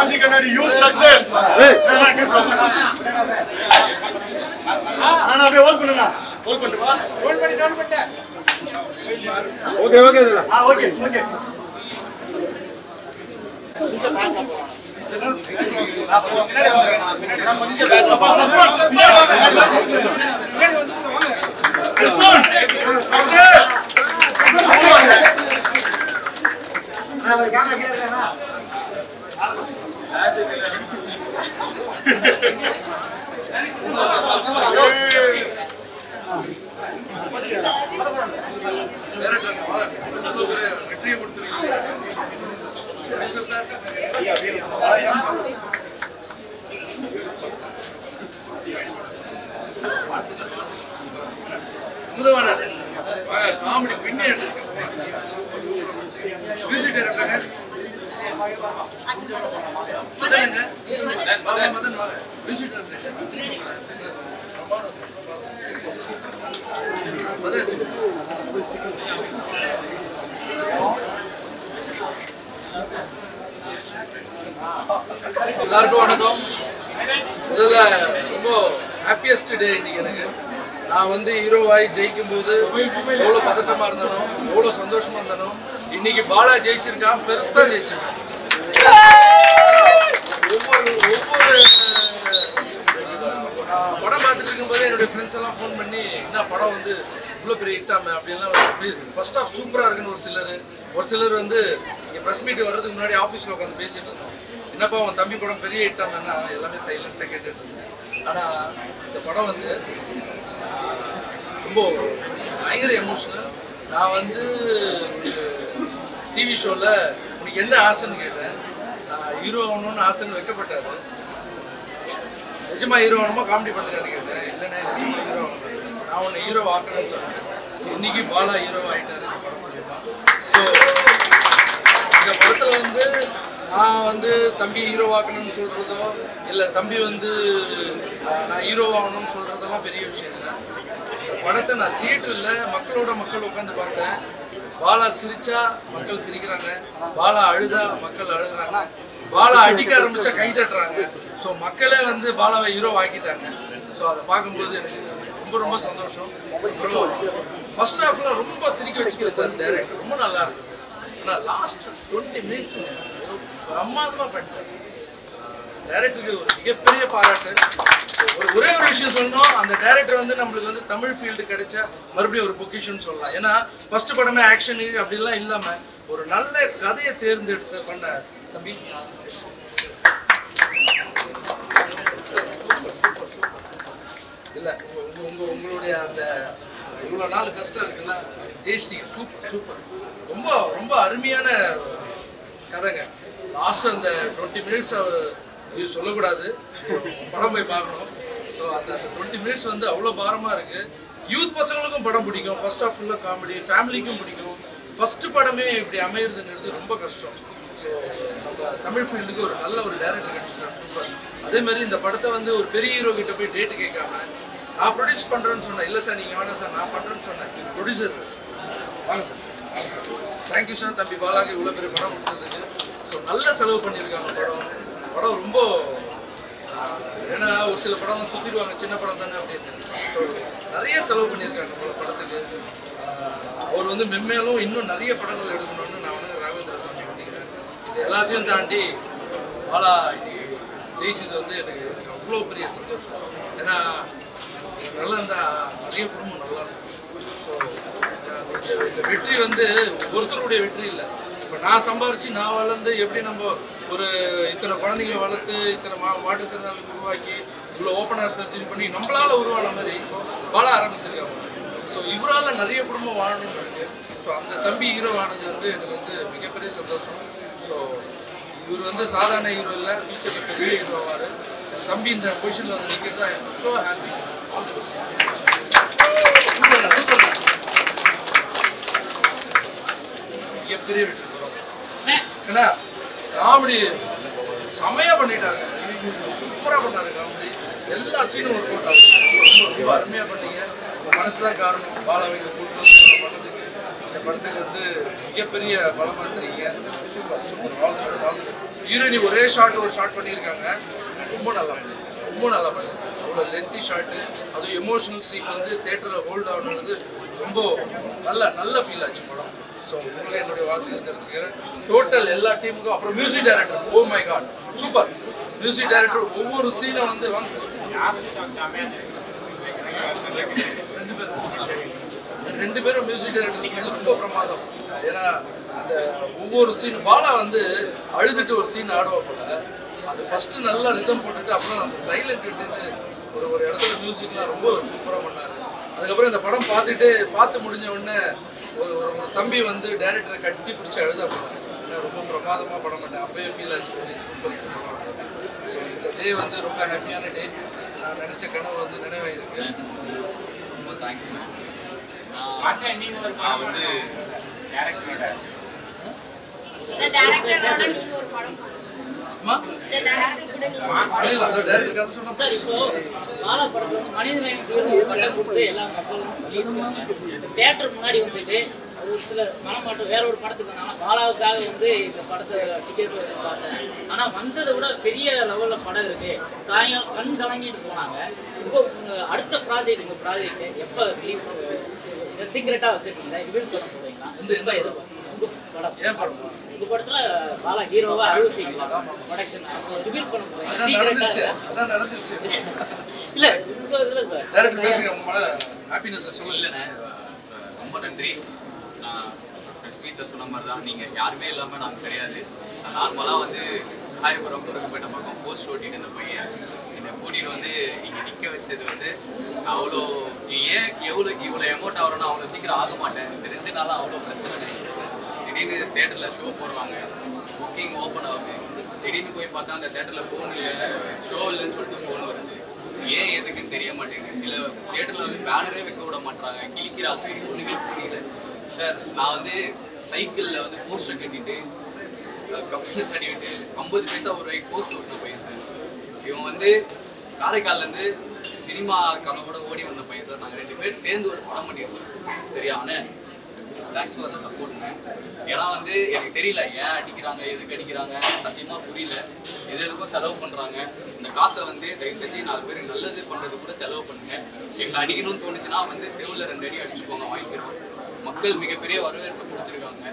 Anji Kannadi, huge success. Ana be hold பண்ணுங்க. hold பண்ணிட்டு வா. hold பண்ணிட்டு. ஓகே இதுல. ஓகே. பின்னாடி வந்துறேன். பின்னாடி கொஞ்சம் பேக்ல பாருங்க. Success. காமெடி பின்னே மியூசிக் டைரக்டர் எல்லாருக்கும் வணக்கம். முதல்ல ரொம்ப ஹாப்பியஸ்ட் டே இன்னைக்கு எனக்கு. நான் வந்து ஹீரோவாய் ஜெயிக்கும் போது எவ்வளோ பதட்டமா இருந்தாலும் எவ்வளோ சந்தோஷமா இருந்தாலும் இன்னைக்கு பாலா ஜெயிச்சிருக்கான், பெருசா ஜெயிச்சிருக்கான். ஒவ்வொரு படம் பார்த்துட்டு இருக்கும்போது என்னுடைய ஃப்ரெண்ட்ஸ் எல்லாம் ஃபோன் பண்ணி என்ன படம் வந்து இவ்வளோ பெரிய ஹிட்டாம அப்படின்லாம் ஃபர்ஸ்ட் ஆஃப் சூப்பராக இருக்குன்னு ஒரு சிலர் வந்து இங்கே ப்ரெஸ் மீட் வர்றதுக்கு முன்னாடி ஆஃபீஸில் உட்காந்து பேசிட்டு இருந்தோம். என்னப்பா அவன் தம்பி படம் பெரிய ஹிட்டாமன்னா எல்லாமே சைலண்டாக கேட்டுட்டு இருந்தோம். ஆனால் இந்த படம் வந்து ரொம்ப பயங்கர எமோஷனல். நான் வந்து டிவி ஷோவில் உனக்கு என்ன ஆசைன்னு கேட்டேன். ஹீரோ ஆகணும்னு ஆசைன்னு வைக்கப்பட்டாரு. நிஜமா ஹீரோ ஆகணுமா காமெடி பண்ணுறேன்னு கேட்டேன். இல்லைன்னா நிஜமா ஹீரோ ஆகணும், நான் உன்னை ஹீரோ ஆக்கணும்னு சொன்னேன். இன்னைக்கு பாலா ஹீரோ ஆகிட்டாரு இந்த படம் மூலியமா. ஸோ இந்த படத்தில் வந்து நான் வந்து தம்பி ஹீரோ ஆக்கணும்னு சொல்கிறதோ இல்லை தம்பி வந்து நான் ஹீரோ ஆகணும்னு சொல்கிறதெல்லாம் பெரிய விஷயம் இல்லை. இந்த படத்தை நான் தியேட்டரில் மக்கள் உட்காந்து பார்த்தேன். பாலா சிரிச்சா மக்கள் சிரிக்கிறாங்க, பாலா அழுதா மக்கள் அழுகுறாங்க, பாலா அடிக்க ஆரம்பிச்சா கை தட்டுறாங்க. ஸோ மக்களே வந்து பாலாவை ஹீரோ ஆக்கிட்டாங்க. ஸோ அதை பார்க்கும்போது எனக்கு ரொம்ப சந்தோஷம். ஃபர்ஸ்ட் ஹாஃப்ல ரொம்ப சிரிக்க வச்சுக்கிறது டைரக்டர் ரொம்ப நல்லா இருக்கு. ஆனால் லாஸ்ட் 20 மினிட்ஸுங்க பிரமாதமாக பண்ணிட்டார். டைரக்டருக்கு ஒரு மிகப்பெரிய பாராட்டு. ஒரே ஒரு விஷயம் சொல்லணும், அந்த டைரக்டர் வந்து நம்மளுக்கு வந்து தமிழ் ஃபீல்டு கிடைச்ச மறுபடியும் ஒரு பொக்கிஷன் சொல்லலாம். ஏன்னா ஃபர்ஸ்ட் படமே ஆக்ஷன் அப்படிலாம் இல்லாம ஒரு நல்ல கதையை தேர்ந்தெடுத்து பண்ண தம்பி இல்ல உங்களுடைய அந்த இவ்வளவு நாள் கஷ்டம் இருக்குல்ல ஜெயிச்சிட்டீங்க. சூப்பர் ரொம்ப அருமையான கதைங்க. லாஸ்ட் அந்த 20 மினிட்ஸ் சொல்லக்கூடாது, படம் போய் பார்க்கணும். ஸோ அந்த 20 மினிட்ஸ் வந்து அவ்வளோ பாரமாக இருக்குது. யூத் பசங்களுக்கும் படம் பிடிக்கும், ஃபர்ஸ்ட் ஆஃப் ஃபுல்லாக காமெடி, ஃபேமிலிக்கும் பிடிக்கும். ஃபர்ஸ்ட் படமே இப்படி அமையிறதுன்றது ரொம்ப கஷ்டம். ஸோ நம்ம தமிழ் ஃபீல்டுக்கு ஒரு நல்ல ஒரு டைரக்டர் கிடைச்சிருக்காரு, சூப்பர். அதே மாதிரி இந்த படத்தை வந்து ஒரு பெரிய ஹீரோ கிட்ட போய் டேட்டு கேட்காம நான் ப்ரொடியூஸ் பண்ணுறேன்னு சொன்னேன். இல்லை சார் நீங்கள் வேணாம் சார் நான் பண்ணுறேன்னு சொன்னேன். ப்ரொடியூசர் வாங்க சார், தேங்க்யூ சார் தம்பி பாலாக்கு இவ்வளோ பெரிய படம் கொடுத்ததுக்கு. ஸோ நல்ல செலவு பண்ணியிருக்காங்க படம் ரொம்ப. ஏன்னா ஒரு சில படம் சுற்றிடுவாங்க சின்ன படம் தானே அப்படின்னு. ஸோ நிறைய செலவு பண்ணியிருக்காங்க படத்துக்கு. அவர் வந்து மென்மேலும் இன்னும் நிறைய படங்கள் எடுக்கணும்னு நான் வந்து ராகவேந்திர சாமி பண்ணிக்கிறேன். இது எல்லாத்தையும் தாண்டி பாலா இன்னைக்கு ஜெயிச்சது வந்து எனக்கு அவ்வளோ பெரிய சந்தோஷம். ஏன்னா நல்லா இருந்தால் நிறைய குடும்பம் நல்லா இருக்கும். ஸோ இந்த வெற்றி வந்து ஒருத்தருடைய வெற்றி இல்லை. இப்போ நான் சம்பாரிச்சு நான் வளர்ந்து எப்படி நம்ம ஒரு இத்தனை குழந்தைங்களை வளர்த்து இத்தனை மாற்றுத்திறனாளி உருவாக்கி இவ்வளோ ஓப்பனர் சர்ஜரி பண்ணி நம்மளால உருவான மாதிரி வாழ ஆரம்பிச்சிருக்காங்க. ஸோ இவரால் நிறைய குடும்பம் வாழணும்னு இருக்கு. ஸோ அந்த தம்பி ஹீரோ ஆனது வந்து எனக்கு வந்து மிகப்பெரிய சந்தோஷம். ஸோ இவர் வந்து சாதாரண ஹீரோ இல்லை, ஃபியூச்சரில் பெரிய ஹீரோ ஆவார். தம்பி இந்த பொசிஷனில் வந்து நிற்கிறது I am so happy. All the best. மிகப்பெரிய வெற்றி ஏன்னா காமெடி செமையாக பண்ணிட்டாங்க, சூப்பராக பண்ணாரு காமெடி. எல்லா சீனும் ஒர்க் அவுட் ஆகும். ரொம்ப அருமையாக பண்ணீங்க. மனசு தான் காரணம் பாலாவை கூட்டு பண்ணதுக்கு. இந்த படத்துக்கு வந்து மிகப்பெரிய பலம் வந்துருக்கீங்க. Super super. ஆல் ஹீரோயினி ஒரே ஷாட் ஒரு ஷாட் பண்ணியிருக்காங்க. ரொம்ப நல்லா பண்ணு. அவ்வளோ லென்த்தி ஷாட்டு, அதுவும் எமோஷனல் சீன் வந்து தேட்டரில் ஹோல்ட் ஆகுறது ரொம்ப நல்ல ஃபீல் ஆச்சு படம். ஸோ உங்களுக்கு என்னுடைய வாழ்க்கையில் தெரிஞ்சுக்கிறேன். டோட்டல் எல்லா டீமுக்கும். அப்புறம் music director, oh my god super. Music director ஒவ்வொரு சீனை வந்து ரெண்டு பேரும் மியூசிக் டைரக்டர் ரொம்ப பிரமாதம். ஏன்னா அந்த ஒவ்வொரு சீன் பாலா வந்து அழுதுட்டு ஒரு சீன் ஆடுவாப்புல, அது ஃபர்ஸ்ட் நல்லா ரிதம் போட்டுட்டு அப்புறம் அந்த சைலண்ட் விட்டுட்டு ஒரு இடத்துல மியூசிக்லாம் ரொம்ப சூப்பராக பண்ணாரு. அதுக்கப்புறம் இந்த படம் பார்த்து முடிஞ்ச உடனே ஒரு தம்பி வந்து டைரக்டரை கட்டி பிடிச்சி அழுதா போனாங்க. ரொம்ப பிரமாதமாக படம் பண்ணேன். அப்பயே ஃபீல் ஆச்சு சூப்பர். ஸோ இந்த டே வந்து ரொம்ப ஹாப்பியான டே. நான் நினச்ச கனவு வந்து நினைவாயிருக்கு. ரொம்ப தேங்க்ஸ். நான் வந்து டேரக்டரோட சார் இப்போ பாலா படத்துல வந்து மனிதநேயம் பட்டம் கொடுத்து எல்லா மக்களும் சொல்லியிருக்காங்க. தியேட்டர் முன்னாடி வந்துட்டு ஒரு சில மனமாட்டம் வேற ஒரு படத்துக்கு வந்தாங்க. பாலாவுக்காக வந்து இந்த படத்தை டிக்கெட் வந்து பார்த்தேன். ஆனா வந்ததை விட பெரிய லெவல்ல படம் இருக்கு. சாயங்காலம் கண் கலங்கிட்டு போனாங்க. இப்போ அடுத்த ப்ராஜெக்ட் உங்க ப்ராஜெக்ட் எப்போ சீக்கிரட்டா வச்சிருக்கீங்களா? ரிவீல் பண்ண போறீங்களா? இந்த எது உங்க படம் ஏன் படம் உங்க படத்துல பாலா ஹீரோவா அறிவிச்சிங்களா? ப்ரொடக்ஷன் ரிவீல் பண்ண போறீங்க? அதான் நடந்துச்சு. இல்ல உங்க இதுல சார் டைரக்டர் பேசுங்க. உங்களோட ஹாப்பினஸ் சொல்லுங்க. இல்லைண்ணே, ரொம்ப நன்றி. நான் ஸ்பீட்டில் சொன்ன மாதிரி தான், நீங்கள் யாருமே இல்லாமல் நாங்கள் கிடையாது. நான் நார்மலாக வந்து ஹாயபுரம் துறக்கப்பட்ட பக்கம் போஸ்ட் ஓட்டிட்டு இருந்த பையன் என்னை கூட்டிகிட்டு வந்து இங்கே நிற்க வச்சது வந்து அவ்வளோ ஏன் இவ்வளோ எமௌண்ட் ஆகிறோன்னா அவ்வளோ சீக்கிரம் ஆக மாட்டேன். இந்த 2 நாளாக அவ்வளோ பிரச்சனை. திடீர்னு தேட்டரில் ஷோ போடுறாங்க, புக்கிங் ஓப்பன் ஆகுது. திடீர்னு போய் பார்த்தா அந்த தேட்டரில் ஃபோன் இல்லை, ஷோ இல்லைன்னு சொல்லிட்டு ஃபோன் வருது. ஏன் எதுக்குன்னு தெரிய மாட்டேங்குது. சில தேட்டரில் வந்து பேனரே வைக்க விட மாட்டாங்க, கிழிக்கிறாங்க. ஒன்றுமே புரியல சார். நான் வந்து சைக்கிளில் வந்து போஸ்டர் கட்டிட்டு கப்பலில் தட்டிவிட்டு 50 பைசா ஒரு ரூபாய்க்கு போஸ்ட் ஓட்டின பையன் சார். இவன் வந்து காரைக்கால்லேருந்து சினிமா கனவோட ஓடி வந்த பையன் சார். நாங்கள் 2 பேர் சேர்ந்து ஒரு படம் பண்ணியிருக்கோம். சரியா? ஆனால் தேங்க்ஸ் ஃபார் த சப்போர்ட்டுங்க. ஏன்னா வந்து எனக்கு தெரியல ஏன் அடிக்கிறாங்க, எதுக்கு அடிக்கிறாங்க, சத்தியமாக புரியல. எதுக்கும் செலவு பண்ணுறாங்க. இந்த காசை வந்து தயவு செஞ்சு 4 பேர் நல்லது பண்ணுறது கூட செலவு பண்ணுங்க. எங்களை அடிக்கணும்னு தோணுச்சுன்னா வந்து செவில் 2 அடி அடிச்சுட்டு போங்க, வாங்கிக்கிறோம். மக்கள் மிகப்பெரிய வரவேற்பு கொடுத்துருக்காங்க.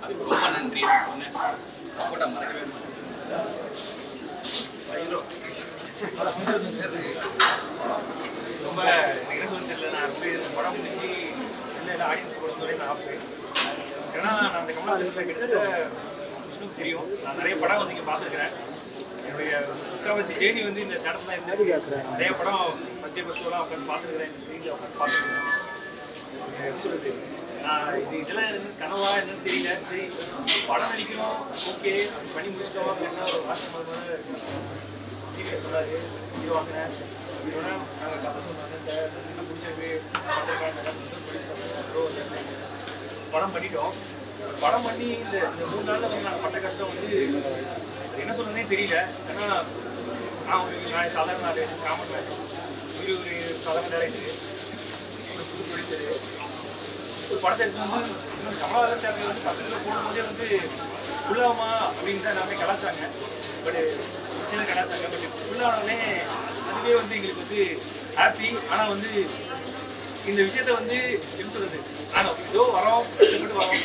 அதுக்கு ரொம்ப நன்றி. ஒன்று சப்போர்ட்டாக மறக்கவே ரொம்ப என்ன சொல்ல தெரியல. நான் வந்து இந்த படம் முடிஞ்சு எல்லா ஆடியன்ஸ் பொறுத்தவரை நான் ஆஃப். ஏன்னா நான் அந்த கமலாசனத்தில் கிட்டத்தட்ட விஷ்ணுக்கு தெரியும். நான் நிறைய படம் வந்து இங்கே பார்த்துருக்கிறேன். என்னுடைய முக்கால்வாசி ஜேர்னி வந்து இந்த தேட்டர் தான் இருந்து நிறைய படம் ஃபஸ்ட்டெல்லாம் உட்காந்து பார்த்துருக்கிறேன். இந்த ஸ்க்ரீனில் உட்காந்து பார்த்துருக்கிறேன். சொல்லுது நான் இதெல்லாம் எனக்கு கனவா என்னன்னு தெரியல. சரி படம் நடிக்கிறோம், ஓகே பண்ணி முடிச்சிட்டோம் அப்படின்னா ஒரு மாதம் டிவியை சொன்னார். ஹீரோ வாங்கினேன், ஹீரோனா நாங்கள் கதை சொன்னாங்க, இந்த பிடிச்சிருக்கு படம் பண்ணிட்டோம். படம் பண்ணி இந்த 3 நாளில் வந்து நாங்கள் பட்ட கஷ்டம் வந்து என்ன சொல்றதுனே தெரியல. ஏன்னா நான் சாதாரண ஆள், காமன் ஒரு சாதாரண டேரக்டர், ஒரு புது ப்ரொடியூசரு. ஒரு படத்தை எடுக்கும்போது இன்னும் கமலாதன் தேட்டர் வந்து பக்கத்தில் போகும்போதே வந்து ஃபுல்லாகுமா அப்படின்னு தான் எல்லாமே கலாச்சாங்க. பட் சின்ன கலாச்சாங்க. பட் ஃபுல்லானே அதுவே வந்து எங்களுக்கு வந்து ஹாப்பி. ஆனால் வந்து இந்த விஷயத்த வந்து எப்படி சொல்றது, நாங்கள் ஏதோ வரோம், கஷ்டப்பட்டு வரோம்,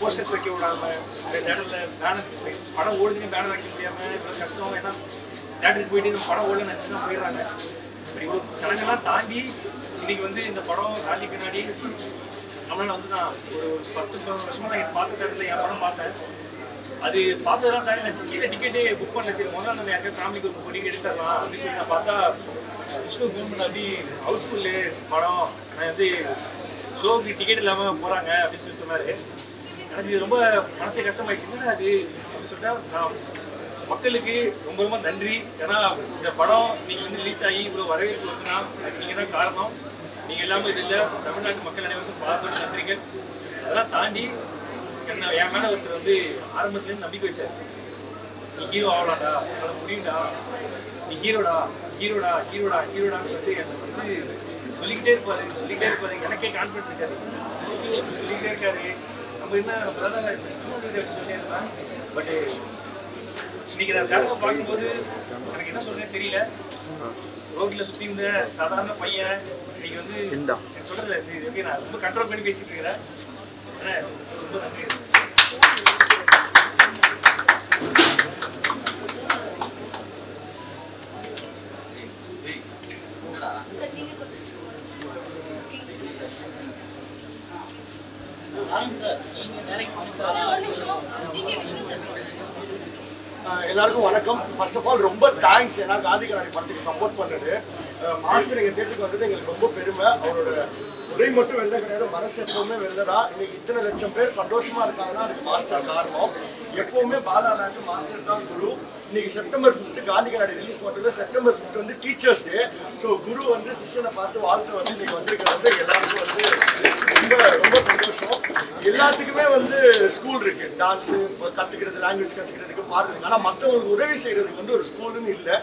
போஸ்டர்ஸ் வைக்க விடாமல் இந்த தேட்டரில் பேனர் படம் ஓடுதுன்னு பேனர் வைக்க முடியாமல் இவ்வளோ கஷ்டம். ஏன்னா தேட்டருக்கு போயிட்டு இந்த படம் ஓடுன்னு நினச்சி தான் போயிடுறாங்க. இப்படி இவ்வளோ சடங்கெல்லாம் தாண்டி இன்னைக்கு வந்து இந்த படம் தாண்டி பின்னாடி நம்மளால வந்து நான் ஒரு 10-15 வருஷமா நான் பார்த்த தேட்டரில் என் படம் பார்த்தேன். அது பார்த்ததெல்லாம் தாண்டி நான் கீழே டிக்கெட்டே புக் பண்ணல. சரி முதல்ல நம்ம யாருக்கா ஃபேமிலிக்கு ஒரு டிக்கெட் எடுத்துடலாம் அப்படின்னு சொல்லி நான் பார்த்தா விஷ்ணு ஃபோன் பண்ண அப்படி ஹவுஸ்ஃபுல்லு படம், நான் வந்து ஷோக்கு டிக்கெட் இல்லாமல் போகிறாங்க அப்படின்னு சொல்லி சொன்னார். எனக்கு இது ரொம்ப மனசே கஷ்டமாயிடுச்சுன்னா அது அப்படின்னு சொல்லிட்டா நான் மக்களுக்கு ரொம்ப ரொம்ப நன்றி. ஏன்னா இந்த படம் இன்னைக்கு வந்து ரிலீஸ் ஆகி இவ்வளோ வரவேற்பு இருக்குன்னா அதுக்கு நீங்கள் தான் காரணம். நீங்கள் எல்லாமே இது இல்லை, தமிழ்நாட்டு மக்கள் அனைவருக்கும் பாராட்டு நன்றிகள். அதெல்லாம் தாண்டி என் மேலே ஒருத்தர் வந்து ஆரம்பத்துலேருந்து நம்பிக்கை வச்சார். நீ ஹீரோ ஆகலாம்டா, அதை முடியும்டா, நீ ஹீரோடா ஹீரோடா ஹீரோடா ஹீரோடான்னு சொல்லிட்டு எனக்கு வந்து சொல்லிக்கிட்டே இருப்பாரு. எனக்கே கான்ஃபிடன்ஸ் இருக்காது. சொல்லிக்கிட்டே இருக்காரு. நம்ம என்ன சொல்லிட்டே இருந்தேன். பட் இன்னைக்கு நான் தேட்டரை பார்க்கும்போது எனக்கு என்ன சொல்றேன்னு தெரியல. ரோட்ல சுற்றி இருந்த சாதாரண பையன் இன்னைக்கு வந்து எனக்கு சொல்றது எப்படி நான் ரொம்ப கண்ட்ரோல் பண்ணி பேசிட்டு இருக்கிறேன். ரொம்ப நன்றி. எல்லாருக்கும் வணக்கம். ஃபர்ஸ்ட் ஆஃப் ஆல் ரொம்ப தேங்க்ஸ். ஏன்னா காந்தி கண்ணாடி படத்துக்கு சப்போர்ட் பண்ணுறது மாஸ்டர் எங்கள் தேட்டருக்கு வந்தது எங்களுக்கு ரொம்ப பெருமை. அவரோட உரை மட்டும் வெளில கிடையாது, மனசு எப்பவுமே வெளிலடா. இன்னைக்கு இத்தனை லட்சம் பேர் சந்தோஷமா இருக்காங்கன்னா அதுக்கு மாஸ்டர் காரணம். எப்பவுமே பாலாக்கு மாஸ்டர் தான் குரு. இன்னைக்கு செப்டம்பர் 5 காந்தி கண்ணாடி ரிலீஸ் மட்டும் இல்லை, செப்டம்பர் 5 வந்து டீச்சர்ஸ் டே. ஸோ குரு வந்து சிஷ்யனை பார்த்து வாழ்த்து வந்து இன்னைக்கு வந்திருக்கிறது வந்து எல்லாருக்கும் வந்து ரொம்ப ரொம்ப சந்தோஷம். எல்லாத்துக்குமே வந்து ஸ்கூல் இருக்கு, டான்ஸு கற்றுக்கிறது, லாங்குவேஜ் கற்றுக்கிறதுக்கு, பாடுறதுக்கு. ஆனால் மற்றவங்களுக்கு உதவி செய்யறதுக்கு வந்து ஒரு ஸ்கூலுன்னு இல்லை.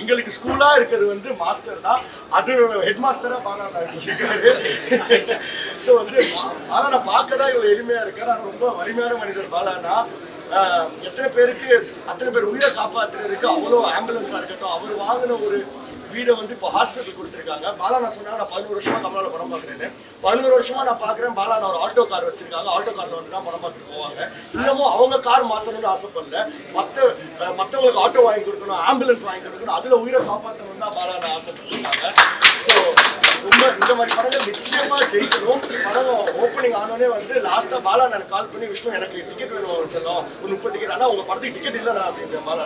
எங்களுக்கு ஸ்கூலாக இருக்கிறது வந்து மாஸ்டர் தான். அது ஹெட் மாஸ்டராக பாலாண்ணா இருக்காரு. ஸோ வந்து பாலாண்ணா பார்க்க தான் இவ்வளோ எளிமையாக இருக்காரு. ஆனால் ரொம்ப வலிமையான மனிதர் பாலாண்ணா. எத்தனை பேருக்கு அத்தனை பேர் உயிரை காப்பாற்றுறதுக்கு அவ்வளோ ஆம்புலன்ஸாக இருக்கட்டும். அவர் வாங்கின ஒரு வீடை வந்து இப்போ ஹாஸ்பிட்டல் கொடுத்துருக்காங்க. பாலா நான் சொன்னாங்க, நான் 11 வருஷமா கமலாவில் படம் பார்க்குறேன்னு. 11 வருஷமா நான் பார்க்குறேன். பாலா நான் ஒரு ஆட்டோ கார் வச்சிருக்காங்க. ஆட்டோ காரில் வந்து தான் படம் பார்த்துட்டு போவாங்க. இன்னமும் அவங்க கார் மாற்றணும்னு ஆசைப்படல. மற்றவங்களுக்கு ஆட்டோ வாங்கி கொடுக்கணும், ஆம்புலன்ஸ் வாங்கி கொடுக்கணும், அதில் உயிரை காப்பாற்றணும் தான் பாலா நான் ஆசைப்பட்டிருக்காங்க. ஸோ ரொம்ப இந்த மாதிரி படங்கள் நிச்சயமா ஜெயிக்கணும். படம் ஓப்பனிங் ஆனோடனே வந்து லாஸ்ட்டாக பாலா எனக்கு கால் பண்ணி, விஷ்ணு எனக்கு டிக்கெட் வேணும் சொல்லலாம், ஒரு 30 டிக்கெட். ஆனால் உங்கள் படத்துக்கு டிக்கெட் இல்லைண்ணா அப்படின்ற பாலா.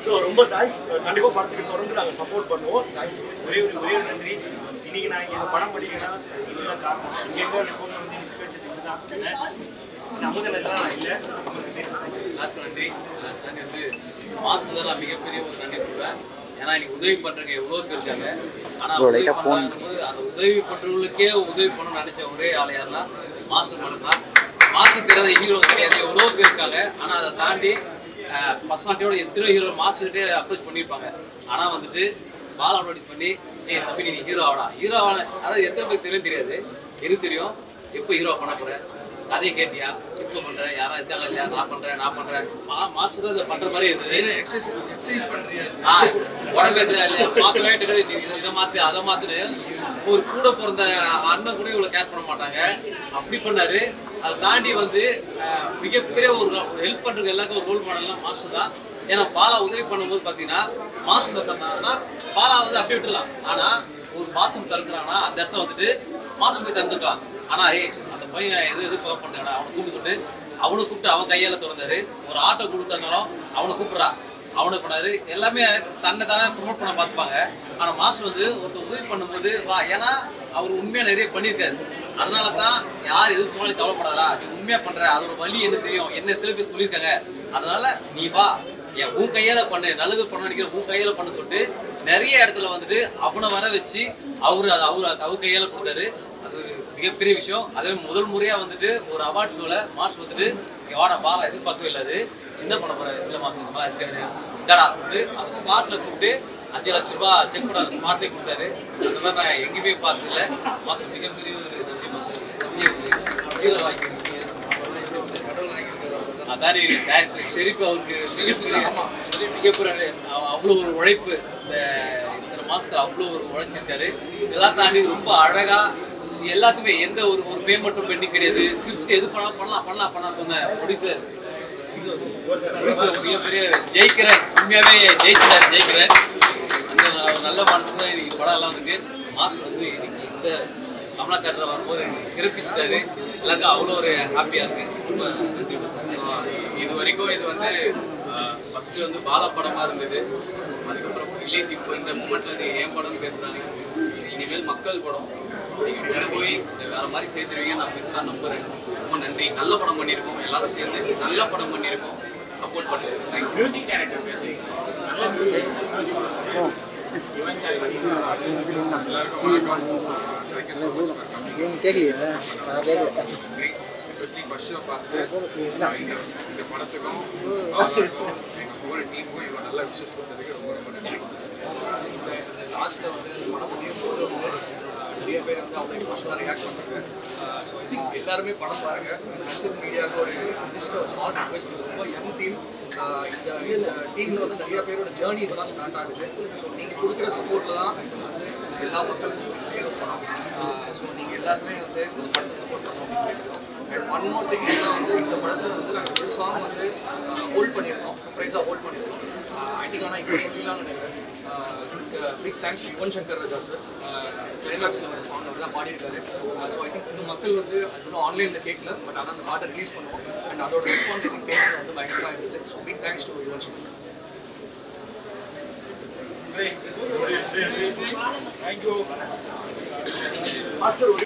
ஸோ ரொம்ப தேங்க்ஸ். கண்டிப்பாக படத்துக்கு தொடர்ந்து நாங்கள் சப்போர்ட் பண்ணுவோம். தேங்க்யூ. ஒரே ஒரு நன்றி. இன்னைக்கு நான் இங்கே படம் படிக்கிறேன்னா இல்லை காரணம் இங்கே வந்து பேசுறது தான் அமுதெல்லாம் இல்லை. நன்றி. வந்து மாசம் தான் நான் மிகப்பெரிய ஒரு நன்றி சொல்றேன். ஏன்னா இன்னைக்கு உதவி பண்றவங்க எவ்வளவு பேர் இருக்காங்க. ஆனா உதவி பண்ணும்போது அந்த உதவி பண்றவங்களுக்கே உதவி பண்ணணும்னு நினைச்ச ஒரே ஆள் யாருன்னா மாஸ்டர் மட்டும்தான். மாஸ்டர் தெரியாத ஹீரோ கிடையாது, எவ்வளோ பேர் இருக்காங்க. ஆனா அதை தாண்டி பர்சனாலிட்டியோட எத்தனை ஹீரோ மாஸ்டர்கிட்டே அப்ரோச் பண்ணியிருப்பாங்க. ஆனா வந்துட்டு பால் அப்ரோச் பண்ணி தம்பி நீ ஹீரோ ஆகலாம், ஹீரோ ஆகலாம். அதாவது எத்தனை பேருக்கு தெரியாது. எனக்கு தெரியும். எப்போ ஹீரோ பண்ண போறேன், கதையை கேட்டியா, இப்போ பண்றேன், யாரா இருக்காங்க இல்லையா, நான் பண்றேன். மாஸ்டர் பண்ற மாதிரி இருந்தது. எக்ஸசைஸ் பண்றீங்க, உடம்பு இல்லையா, மாத்திரை இதை மாத்து அதை மாத்துன்னு. ஒரு கூட பிறந்த அண்ணன் கூட இவ்வளவு கேர் பண்ண மாட்டாங்க. அப்படி பண்ணாரு. அதை தாண்டி வந்து மிகப்பெரிய ஒரு ஹெல்ப் பண்றது எல்லாருக்கும் ஒரு ரோல் மாடல்லாம் மாஸ்டர் தான். ஏன்னா பாலா உதவி பண்ணும்போது பாத்தீங்கன்னா மாஸ்டர் பண்ணாங்கன்னா பாலா வந்து அப்படி விட்டுலாம். ஆனா ஒரு பாத்ரூம் திறக்கிறான்னா அந்த இடத்துல வந்துட்டு மாஸ்டர் போய் திறந்துக்கலாம். ஆனா அந்த பையன் எது பண்ணா அவனை கூப்பிட்டு சொல்லிட்டு அவனை கூப்பிட்டு அவன் கையால திறந்தாரு. ஒரு ஆட்டோ கொடுத்தாலும் அவனை கூப்பிடுறா, அவனை பண்ணாரு. எல்லாமே தன்னை தானே ப்ரொமோட் பண்ண பார்த்துப்பாங்க. ஆனா மாஸ்டர் வந்து ஒருத்தர் உதவி பண்ணும்போது வா, ஏன்னா அவர் உண்மையா நிறைய பண்ணியிருக்காரு. அதனாலதான் யார் எது சொன்னாலும் கவலைப்படாதா, நீ உண்மையா பண்ற, அதோட வழி என்ன தெரியும், என்ன எத்தனை பேர் சொல்லியிருக்காங்க. அதனால நீ வா, உன் கையால பண்ணு, நல்லது பண்ண நினைக்கிற உன் கையால பண்ணு சொல்லிட்டு நிறைய இடத்துல வந்துட்டு அவனை வர வச்சு அவர் கையால கொடுத்தாரு. அது ஒரு மிகப்பெரிய விஷயம். அதே முதல் முறையா வந்துட்டு ஒரு அவார்ட் ஷோல மாஸ்டர் வந்துட்டு வாடா பாலா எதிர்பார்க்கவே இல்லாது, என்ன பண்ண போற இல்ல மாஸ்டர் இந்த மாதிரி இருக்கடா சொல்லிட்டு அந்த ஸ்பாட்ல கூப்பிட்டு 5 லட்சம் ரூபாய் செக் பண்ண அந்த ஸ்பாட்லேயே கொடுத்தாரு. அந்த மாதிரி நான் எங்கேயுமே பார்த்ததில்ல. மாஸ்டர் மிகப்பெரிய ஒரு நன்றி மாஸ்டர். ஹீரோ வாங்கிக்கிறீங்க, அதான் ஷெரீப் அவருக்கு மிகப்பெரிய அவ்வளோ ஒரு உழைப்பு. இத்தனை மாசத்துல அவ்வளோ ஒரு உழைச்சிருக்காரு. இதெல்லாம் தாண்டி ரொம்ப அழகா எல்லாத்துமே எந்த ஒரு பேமெண்ட்டும் பெண்டிங் கிடையாது. சிரிச்சு எது பண்ணலாம் சொன்ன ப்ரொடியூசர் மிகப்பெரிய ஜெயிக்கிறேன். உண்மையாவே ஜெயிக்கிறேன். அந்த நல்ல மனசுதான் இன்னைக்கு படம் எல்லாம் இருக்கு. மாஸ்டர் வந்து இன்னைக்கு இந்த கமலா தேட்டர் வரும்போது சிறப்பிச்சுட்டாரு. எல்லாருக்கும் அவ்வளோ ஒரு ஹாப்பியா இருக்கு. ரொம்ப நன்றி. இது வரைக்கும் இது வந்து ஃபர்ஸ்ட் வந்து பாலா படமா இருந்தது. அதுக்கப்புறம் ரிலீஸ் இப்போ இந்த மூமெண்ட்ல அது ஏன் படம் பேசுறாங்க. இனிமேல் மக்கள் படம் நீங்க கொண்டு போய் வேற மாதிரி சேர்த்துருவீங்க நான் பெருசா நம்புறேன். ரொம்ப நன்றி. நல்ல படம் பண்ணியிருக்கோம், எல்லாரும் சேர்ந்து நல்ல படம் பண்ணியிருக்கோம். சப்போர்ட் பண்ணுங்க. மியூசிக் டைரக்டர் பேசுறீங்க. எஸ்பெஷலி ஃபர்ஸ்ட் ஷோ பார்த்து இந்த படத்துக்கும் ஆளாக்கும் எங்கள் ஒரு டீமுக்கும் இவங்க நல்ல விஷஸ் கொடுத்ததுக்கு ரொம்ப ரொம்ப நன்றி. இந்த லாஸ்ட்டில் வந்து படம் முடியும் போது வந்து நிறைய பேர் வந்து அவ்வளோ இமோஷனலாக ரியாக்ட் பண்ணுறாங்க. ஸோ ஐ திங்க் எல்லாருமே படம் பாருங்கள். மெசேஜ் மீடியாவுக்கு ஒரு ஜஸ்ட் ஸ்மால் ரிக்வெஸ்ட், ரொம்ப யங் டீம். இந்த டீமில் வந்து நிறைய பேரோட ஜேர்னி இப்போ தான் ஸ்டார்ட் ஆகுது. ஸோ நீங்கள் கொடுக்குற சப்போர்ட்டில் தான் இது வந்து எல்லா மக்களுக்கும் சேரும் படம். ஸோ நீங்கள் எல்லாருமே வந்து இந்த படத்தை சப்போர்ட் பண்ணணும் அப்படின்னு கேட்குறோம். அண்ட் ஒன் மோர் திங் என்னன்னா வந்து இந்த படத்தில் வந்து நாங்கள் ஒரு சாங் வந்து ஹோல்ட் பண்ணியிருக்கோம், சர்ப்ரைஸாக ஹோல்ட் பண்ணியிருக்கோம். ஐ திங்க் ஆனால் இப்போ சொல்லிடலாம்னு நினைக்கிறேன். Big thanks Yuvan Shankar Raja sir. கிளைமேக்ஸில் வர சாங் வந்து தான் பாடியிருக்காரு. ஸோ ஐ திங்க் இன்னும் மக்கள் வந்து அது இன்னும் ஆன்லைனில் கேட்கல, பட் ஆனால் அந்த பாட்டை ரிலீஸ் பண்ணுவோம். அண்ட் அதோட ரெஸ்பான்ஸ் எனக்கு தேட்டரில் வந்து பயங்கரமாக இருந்தது. So big thanks to Yuvan Shankar. Thank you. Master ஒரு